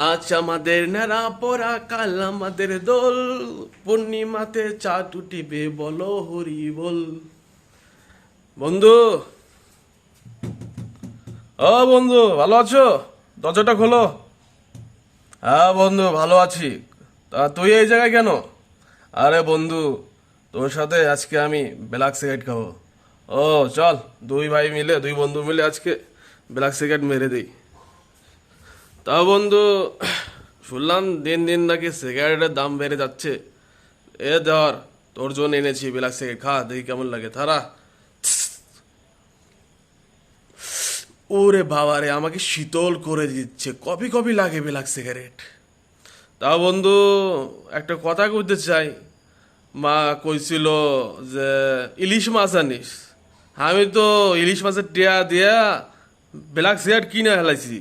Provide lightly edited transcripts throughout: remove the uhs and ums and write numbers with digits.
আজ আমাদের নেড়া পড়া কাল আমাদের দোল, পূর্ণিমাতে চাঁদ উঠিবে বলো হরি বল। বন্ধু, ও বন্ধু, ভালো আছো? দরজাটা খোলো। হ্যাঁ বন্ধু, ভালো আছি। তা তুই এই জায়গায় কেন? আরে বন্ধু, তোর সাথে আজকে আমি ব্ল্যাক সিগারেট খাবো। ও চল, দুই বন্ধু মিলে আজকে ব্ল্যাক সিগারেট মেরে দিই। তা বন্ধু, শুনলাম দিন দিন নাকি সিগারেটের দাম বেড়ে যাচ্ছে। ধর, তোর জন্য এনেছি ব্ল্যাক সিগারেট, খা দেখি কেমন লাগে। তারা ওরে বাবা রে, আমাকে শীতল করে দিচ্ছে, কফি কফি লাগে ব্ল্যাক সিগারেট। তা বন্ধু, একটা কথা কইতে চাই। মা কইছিল যে ইলিশ মাছ আনিস। আমি তো ইলিশ মাছের টিয়া দিয়া ব্ল্যাক সিগারেট কিনে হেলাইছি।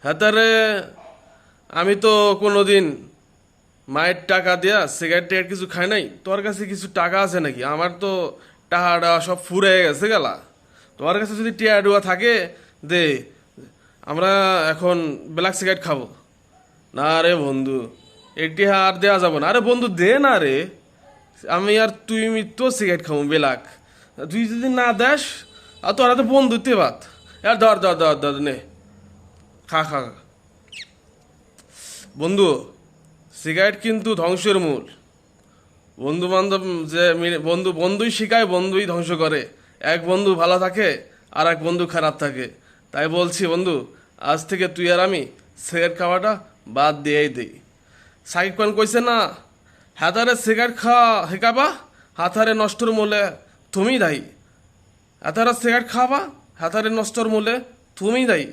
হাতারে আমি তো কোনোদিন মায়ের টাকা দিয়া সিগারেট টিগারেট কিছু খাই নাই। তোর কাছে কিছু টাকা আছে নাকি? আমার তো টাকাটা সব ফুরে গেছে গেলা। তোমার কাছে যদি টিয়া ডুয়া থাকে দে, আমরা এখন ব্ল্যাক সিগারেট খাবো। না রে বন্ধু, এটি আর দেওয়া যাবো না। আরে বন্ধু দে না রে, আমি আর তুই তো সিগারেট খাবো ব্ল্যাক। তুই যদি না দেস, আর তোরা তো বন্ধুত্বে বাদ। আর ধর ধর ধর ধর নে, খা খা খা। বন্ধু, সিগারেট কিন্তু ধ্বংসের মূল। বন্ধু বান্ধব যে বন্ধুই শিখায়, বন্ধুই ধ্বংস করে। এক বন্ধু ভালো থাকে, আর এক বন্ধু খারাপ থাকে। তাই বলছি বন্ধু, আজ থেকে তুই আর আমি সিগারেট খাওয়াটা বাদ দিয়েই দিই। সাকিব খান কইছে না, হাতারে সিগারেট খাওয়া হেকাবা, হাতারে নষ্টর মূলে তুমি দায়ী। হাতারে সিগারেট খাওয়াবা, হাতারে নষ্টর মূলে তুমি দায়ী।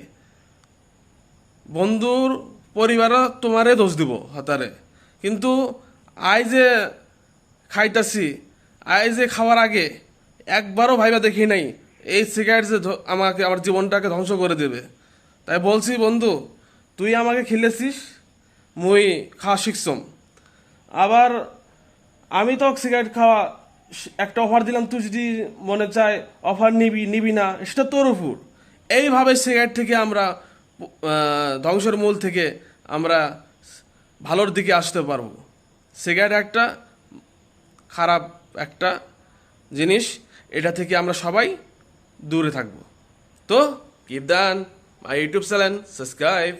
বন্ধুর পরিবারও তোমারে দোষ দিব হাতারে। কিন্তু আই যে খাইতাছি, আই যে খাওয়ার আগে একবারও ভাইবা দেখি নাই এই সিগারেট যে আমাকে, আমার জীবনটাকে ধ্বংস করে দেবে। তাই বলছি বন্ধু, তুই আমাকে খিলেছিস, মুই খাওয়া শিখছম। আবার আমি তো সিগারেট খাওয়া একটা অফার দিলাম, তুই যদি মনে চায় অফার নিবি নিবি না সেটা তোর উপর। এইভাবে সিগারেট থেকে আমরা ধ্বংসের মূল থেকে আমরা ভালোর দিকে আসতে পারবো। সিগারেট একটা খারাপ একটা জিনিস, এটা থেকে আমরা সবাই দূরে থাকবো। তো কিপ দান মাই ইউটিউব চ্যানেল সাবস্ক্রাইব।